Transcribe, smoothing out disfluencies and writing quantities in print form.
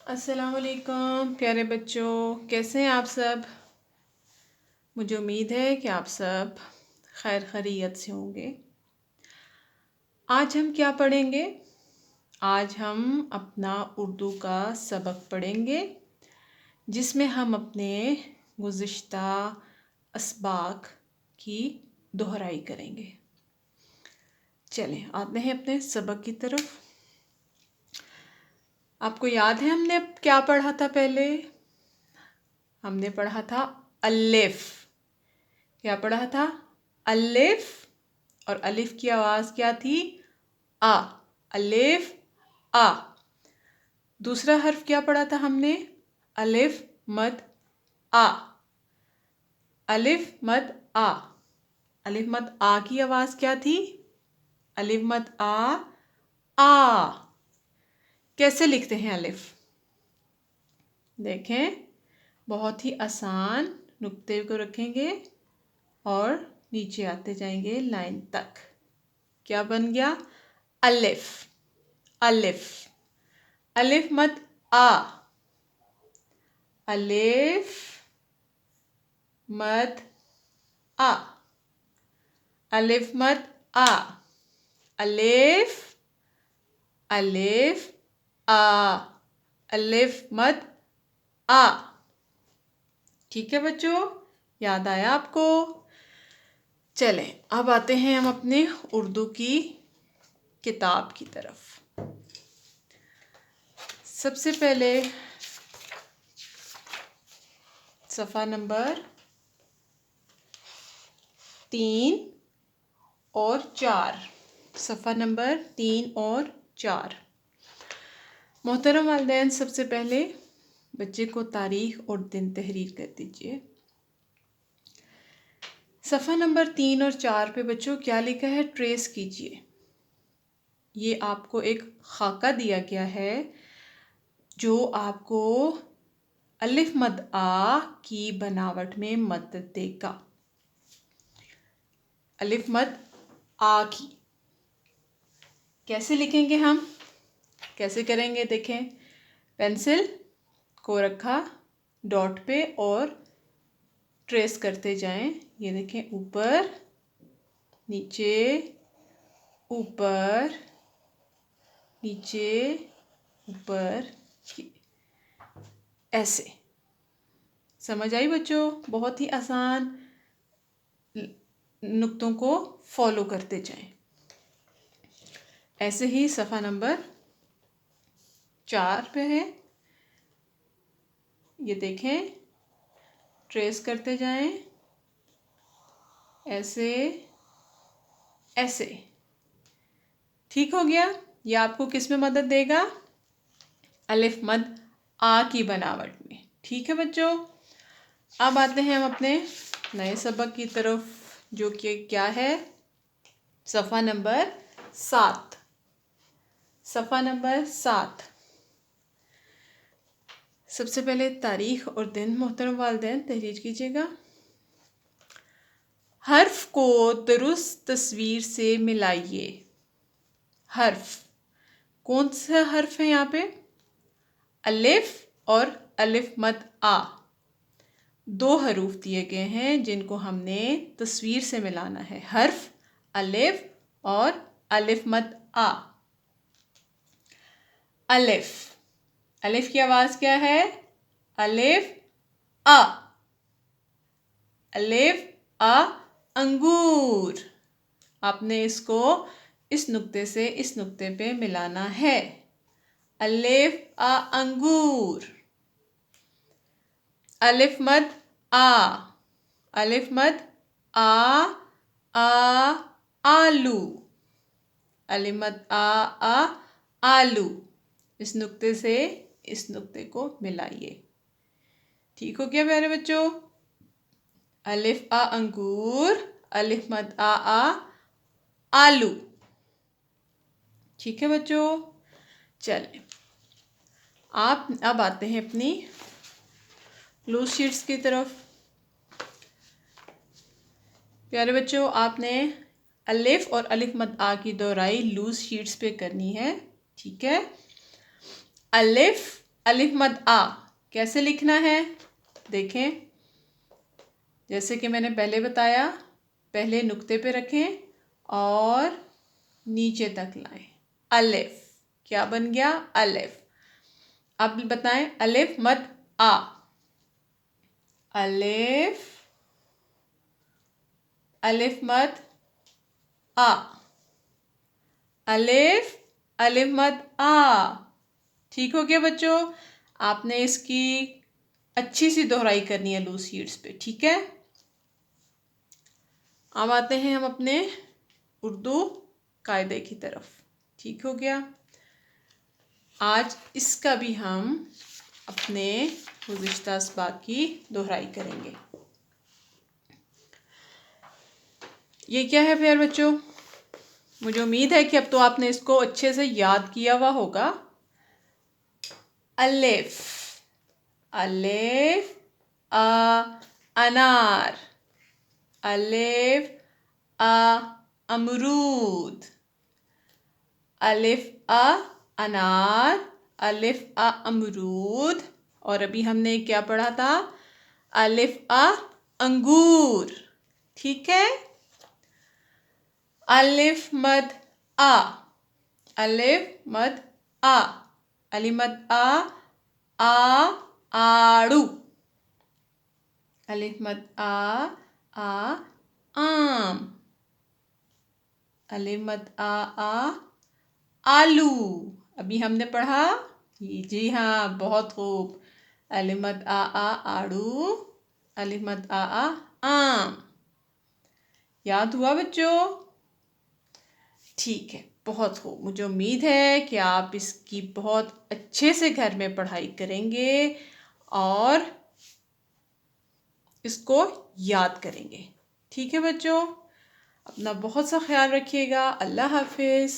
अस्सलामुअलैकुम प्यारे बच्चों, कैसे हैं आप सब। मुझे उम्मीद है कि आप सब खैर खैरियत से होंगे। आज हम क्या पढ़ेंगे? आज हम अपना उर्दू का सबक पढ़ेंगे जिसमें हम अपने गुज़िश्ता असबाक की दोहराई करेंगे। चलें आते हैं अपने सबक की तरफ। आपको याद है हमने क्या पढ़ा था? पहले हमने पढ़ा था अलिफ। क्या पढ़ा था? अलिफ। और अलिफ की आवाज़ क्या थी? आ। अलिफ आ। दूसरा हर्फ क्या पढ़ा था हमने? अलिफ मद आ। अलिफ मद आ। अलिफ मद आ की आवाज़ क्या थी? अलिफ मद आ। कैसे लिखते हैं अलिफ? देखें, बहुत ही आसान। नुक्ते को रखेंगे और नीचे आते जाएंगे लाइन तक। क्या बन गया? अलिफ। अलिफ। अलिफ मद आ। अलिफ मद आ। अलिफ मद आ। अलिफ। अलिफ आ। अलिफ मद आ। ठीक है बच्चों, याद आया आपको? चलें अब आते हैं हम अपने उर्दू की किताब की तरफ। सबसे पहले सफ़ा नंबर 3 और 4। सफ़ा नंबर 3 और 4। मोहतरम वालिदैन, सबसे पहले बच्चे को तारीख और दिन तहरीर कर दीजिए। सफ़ा नंबर 3 और 4 पे बच्चों क्या लिखा है? ट्रेस कीजिए। ये आपको एक खाका दिया गया है जो आपको अलिफ मद आ की बनावट में मदद देगा। अलिफ मद आ की कैसे लिखेंगे हम? कैसे करेंगे? देखें, पेंसिल को रखा डॉट पे और ट्रेस करते जाएं। ये देखें, ऊपर नीचे, ऊपर नीचे, ऊपर, ऐसे। समझ आई बच्चों? बहुत ही आसान। नुक्तों को फॉलो करते जाएं। ऐसे ही सफ़ा नंबर 4 पे है। ये देखें, ट्रेस करते जाएं ऐसे ऐसे। ठीक हो गया? ये आपको किस में मदद देगा? अलिफ मद आ की बनावट में। ठीक है बच्चों, अब आते हैं हम अपने नए सबक की तरफ, जो कि क्या है? सफ़ा नंबर 7। सफ़ा नंबर 7। सबसे पहले तारीख और दिन मोहतरम वालिदैन तहरीर कीजिएगा। हर्फ को दुरुस्त तस्वीर से मिलाइए। हर्फ, कौन सा हर्फ है यहाँ पे? अलिफ और अलिफ मद आ, दो हरूफ दिए गए हैं जिनको हमने तस्वीर से मिलाना है। हर्फ अलिफ और अलिफ मद आ। अलिफ, अलिफ की आवाज़ क्या है? अलिफ आ। अलिफ आ अंगूर। आपने इसको इस नुक्ते से इस नुक्ते पे मिलाना है। अलिफ आ अंगूर। अलिफ मद आ। अलिफ मद आ आलू। अलिफ मद आ आलू। इस नुक्ते से इस नुक्ते को मिलाइए। ठीक हो गया प्यारे बच्चों? अलिफ आ अंगूर, अलिफ मद आ आलू। ठीक है बच्चों, चलें आप अब आते हैं अपनी लूज शीट्स की तरफ। प्यारे बच्चों, आपने अलिफ और अलिफ मद आ की दोहराई लूज शीट्स पे करनी है। ठीक है? अलिफ अलिफ मद आ कैसे लिखना है देखें। जैसे कि मैंने पहले बताया, पहले नुक्ते पे रखें और नीचे तक लाएं। अलिफ क्या बन गया? अलिफ। अब बताएं अलिफ मद आ। अलिफ, अलिफ मद आ, अलिफ, अलिफ मद आ। ठीक हो गया बच्चों? आपने इसकी अच्छी सी दोहराई करनी है लूज शीट्स पे, ठीक है। अब आते हैं हम अपने उर्दू कायदे की तरफ। ठीक हो गया? आज इसका भी हम अपने गुज़िश्ता असबाक की दोहराई करेंगे। ये क्या है प्यारे बच्चों? मुझे उम्मीद है कि अब तो आपने इसको अच्छे से याद किया हुआ होगा। अलिफ, अलिफ अनार, अलिफ अमरूद, अलिफ अनार, अलिफ अमरूद। और अभी हमने क्या पढ़ा था? अलिफ अंगूर। ठीक है। अलिफ मद आ, अलिफ मद आ, अलिफ मद आ आड़ू, अलिफ मद आ आम, अलिफ मद आ आलू। अभी हमने पढ़ा जी हाँ, बहुत खूब। अलिफ मद आ आड़ू, अलिफ मद आ आम। याद हुआ बच्चों? ठीक है, बहुत खूब। मुझे उम्मीद है कि आप इसकी बहुत अच्छे से घर में पढ़ाई करेंगे और इसको याद करेंगे। ठीक है बच्चों, अपना बहुत सा ख्याल रखिएगा। अल्लाह हाफिज़।